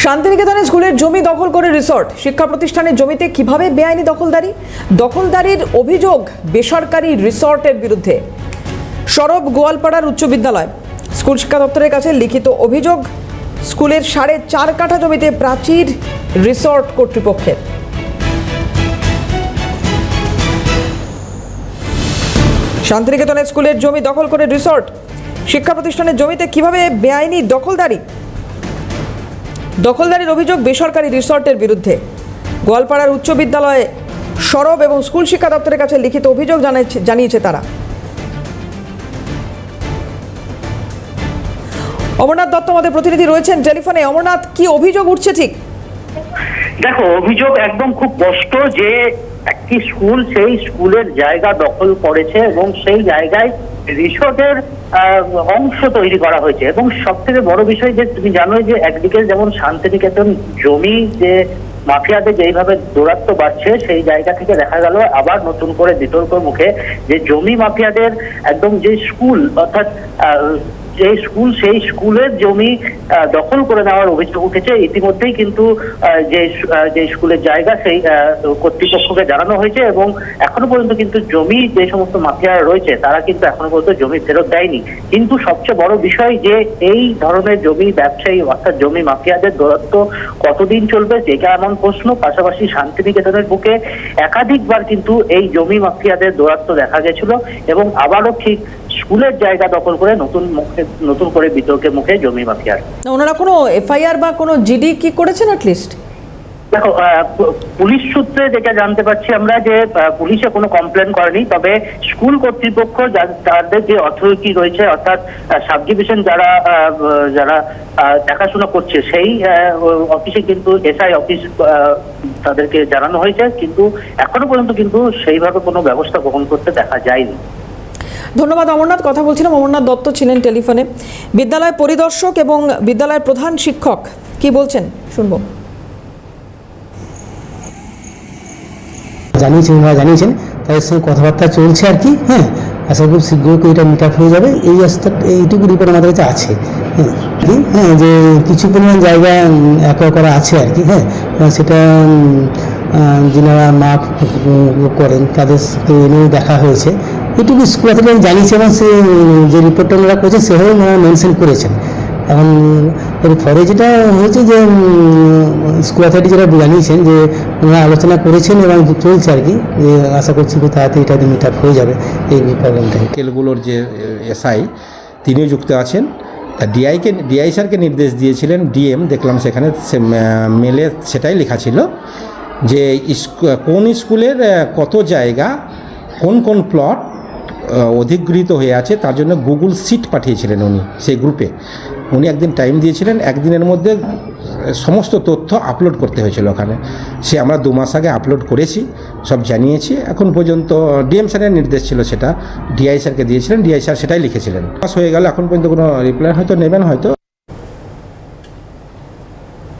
শান্তিনিকেতনে স্কুলের জমি দখল করে রিসর্ট, শিক্ষা প্রতিষ্ঠানের জমিতে কিভাবে বেআইনি দখলদারির অভিযোগ বেসরকারি রিসর্টের বিরুদ্ধে। সরব গোয়ালপাড়ার উচ্চ বিদ্যালয় স্কুল শিক্ষা দপ্তরের কাছে লিখিত অভিযোগ স্কুলের 4.5 কাঠা জমিতে প্রাচীর রিসর্ট কর্তৃপক্ষের। শান্তিনিকেতনের স্কুলের জমি দখল করে রিসর্ট, শিক্ষা প্রতিষ্ঠানের জমিতে কিভাবে বেআইনি দখলদারির অভিযোগ বেসরকারি রিসর্টের বিরুদ্ধে। গোয়ালপাড়ার উচ্চ বিদ্যালয়ে সরব এবং স্কুল শিক্ষা দপ্তরের কাছে লিখিত অভিযোগ জানিয়েছে তারা। অমরনাথ দত্ত আমাদের প্রতিনিধি রয়েছেন টেলিফোনে। অমরনাথ, কি অভিযোগ উঠছে ঠিক? দেখো, অভিযোগ একদম খুব স্পষ্ট যে একটি স্কুল সেই স্কুলের জায়গা দখল করেছে এবং সেই জায়গায় রিসোর্টের অংশ তৈরি করা হয়েছে। এবং সব থেকে বড় বিষয় যে তুমি জানোই যে একদিকে যেমন শান্তিনিকেতন জমি যে মাফিয়াদের যেইভাবে দৌরাত্ম্য বাড়ছে, সেই জায়গা থেকে দেখা গেল আবার নতুন করে বিতর্ক মুখে যে জমি মাফিয়াদের একদম যে স্কুল অর্থাৎ সেই স্কুলের জমি দখল করে নেওয়ার অভিযোগ উঠেছে। ইতিমধ্যেই কিন্তু যে স্কুলের জায়গা সেই কর্তৃপক্ষকে জানানো হয়েছে এবং এখনো পর্যন্ত কিন্তু জমি যে সমস্ত মাফিয়ারা রয়েছে তারা কিন্তু এখনো পর্যন্ত জমি ফেরত দেয়নি। কিন্তু সবচেয়ে বড় বিষয় যে এই ধরনের জমি ব্যবসায়ী অর্থাৎ জমি মাফিয়াদের দৌরাত্ম্য কতদিন চলবে সেটা এমন প্রশ্ন। পাশাপাশি শান্তিনিকেতনের বুকে একাধিকবার কিন্তু এই জমি মাফিয়াদের দৌরাত্ম্য দেখা গেছিল এবং আবারও ঠিক স্কুলের জায়গা দখল করে নতুন করে বিতর্কের মুখে জমি মাফিয়ার। ওনারা কোনো এফআইআর বা কোনো জিডি কি করেছেন অ্যাটলিস্ট? দেখো, পুলিশ সূত্রে যেটা জানতে পারছি আমরা যে পুলিশে কোনো কমপ্লেন করেনি, তবে স্কুল কর্তৃপক্ষ তাদের যে অথরিটি রয়েছে অর্থাৎ সাব ডিভিশন যারা দেখাশোনা করছে সেই অফিসে কিন্তু এসআই অফিস তাদেরকে জানানো হয়েছে, কিন্তু এখনো পর্যন্ত কিন্তু সেইভাবে কোনো ব্যবস্থা গ্রহণ করতে দেখা যায়নি। ধন্যবাদ অমরনাথ। কথা বলছিলাম, অমরনাথ দত্ত ছিলেন টেলিফোনে। বিদ্যালয় পরিদর্শক এবং বিদ্যালয়ের প্রধান শিক্ষক কি বলছেন শুনবো। জানিয়েছেন তাদের সঙ্গে কথাবার্তা চলছে আর কি। হ্যাঁ, আশা করি শীঘ্রই এটা মিট আপ হয়ে যাবে। এইটুকু রিপোর্ট আমাদের কাছে আছে। হ্যাঁ, যে কিছু পরিমাণ জায়গা অ্যাকোয়ার করা আছে আর কি। হ্যাঁ, সেটা যিনারা মাপ করেন তাদেরকে এনেও দেখা হয়েছে। এটুকু স্কুল অথরিটি জানিয়েছে এবং সে যে রিপোর্টটা ওনারা করেছে সেভাবে ওনারা মেনশন করেছেন। এখন এর ফলে যেটা হয়েছে যে স্কুল অথরিটি যেটা জানিয়েছেন যে ওনারা আলোচনা করেছেন এবং চলছে আর কি, যে আশা করছি খুব তাড়াতাড়ি এটা মিট আপ হয়ে যাবে এই প্রবলেমটা। স্কেলগুলোর যে এসআই তিনিও যুক্ত আছেন। ডিআই স্যারকে নির্দেশ দিয়েছিলেন ডিএম, দেখলাম সেখানে মেলে সেটাই লেখা ছিল যে কোন স্কুলের কত জায়গা কোন প্লট অধিগৃহীত হয়ে আছে তার জন্য গুগল শিট পাঠিয়েছিলেন উনি। সেই গ্রুপে উনি একদিন টাইম দিয়েছিলেন, একদিনের মধ্যে সমস্ত তথ্য আপলোড করতে হয়েছিল ওখানে। আমরা 2 মাস আগে আপলোড করেছি, সব জানিয়েছি। এখন পর্যন্ত ডিএম স্যারের নির্দেশ ছিল, সেটা ডিআই স্যারকে দিয়েছিলেন, ডিআই স্যার সেটাই লিখেছিলেন। মাস হয়ে গেল, এখন পর্যন্ত কোনো রিপ্লাই হয়তো নেবেন হয়তো।